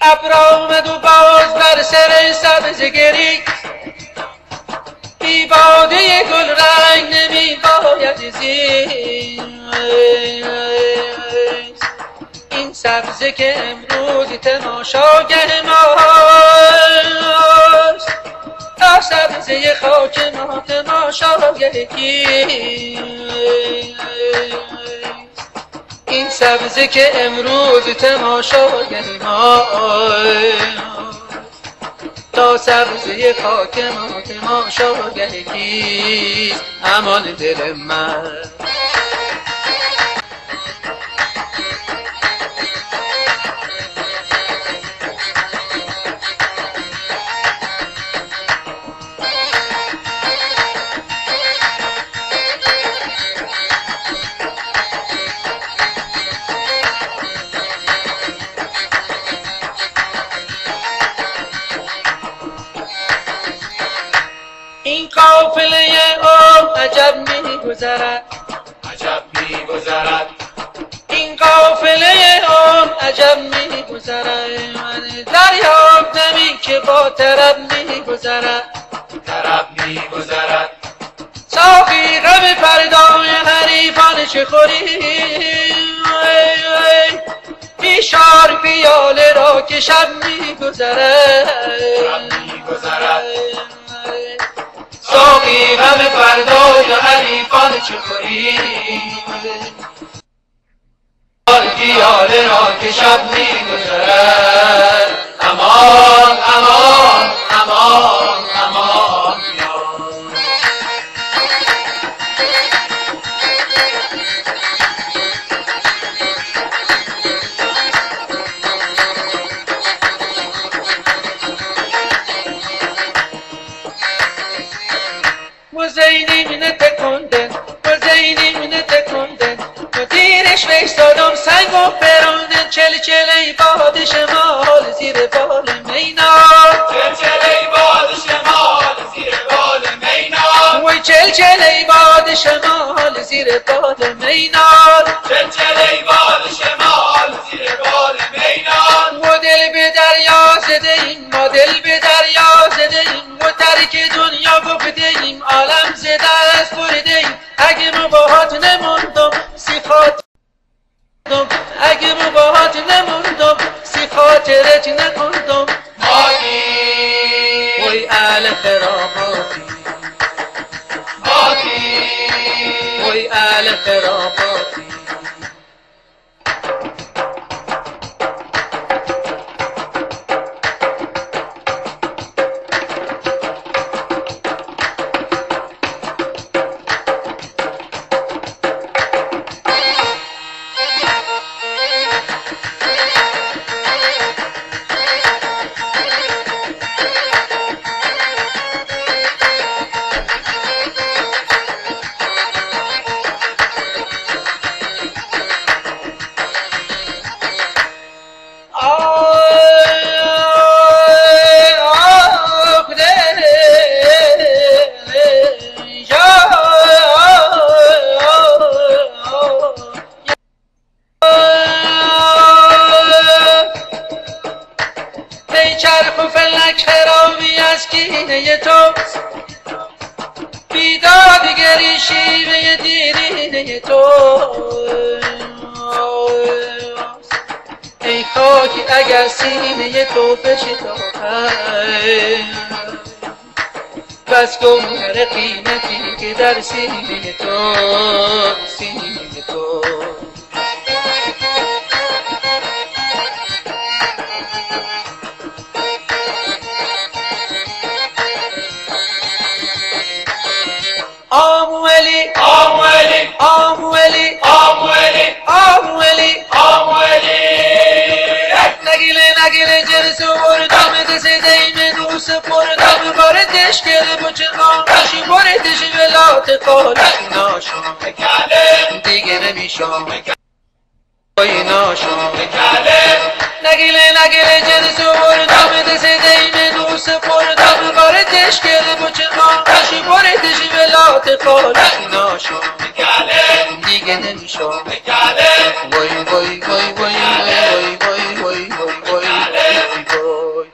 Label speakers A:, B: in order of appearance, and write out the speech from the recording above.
A: ابر آمد و باز بر سر سبز گری، بی باده گل رنگ نمی باید زیست. این سبزه که امروز تماشاگر ماست، تا سبزه خاک ما تماشاگر کیست؟ این سبزه که امروز تماشاگر ماست، تا سبزه خاک ما تماشاگر کیست؟ امان دل من. این قافله عمر عجب می‌گذرد،
B: عجب می‌گذرد.
A: این قافله عمر عجب می‌گذرد. دریافتمی که با طرب می‌گذرد،
B: طرب می‌گذرد.
A: ساقی غم فردای حریفان چه خوری؟ بیشار پیاله را که شب می‌گذرد،
B: شب می‌گذرد.
A: ساقی غم فردای حریفان چه خوری؟ پیاله را که شب می‌گذرد.
B: امان امان امان امان یا
A: Muzeynim ne tekonden, muzeynim ne tekonden. Mudiriş ve istadam sen goperonden. Çel çeley bad şemal zir bal meyna.
B: چل چلی باد شمال زیر بال مینار.
A: Vay çel çeley bad şemal zir bal meyna.
B: چل چلی باد شمال زیر بال مینار.
A: و دل به دریا زدیم، ما دل به دریا زدیم. و ترک دنیا گفتیم، عالم ز دست بردیم. اگه مباهات نموندم صفات، اگه مباهات نموندم خاطرت نکندم.
B: ماتی
A: وای اهل خراباتی،
B: ماتی
A: وای اهل خراباتی. چرخ و فلک خرابی از کینه تو، بیدادگری شیوه دیرینه تو. ای خاکی اگر سینه تو بشتابد، بس گوهر قیمتی که در سینه تو، سینه تو. آمولی
B: آمولی
A: آمولی
B: آمولی
A: آمولی
B: آمولی
A: نگیله نگیله جرس بردم دست دیم دوست بردم باردش کل بچرگان کشی باردش ولات کالشی ناشم
B: کله
A: دیگه نمیشم بایی ناشم
B: کله
A: نگیله نگیله جرس بردم دست دیم دوست بردم باردش کل بچرگان کشی صفات خالص ناشم دیگه نمیشم وای وای وای وای وای وای وای وای وای وای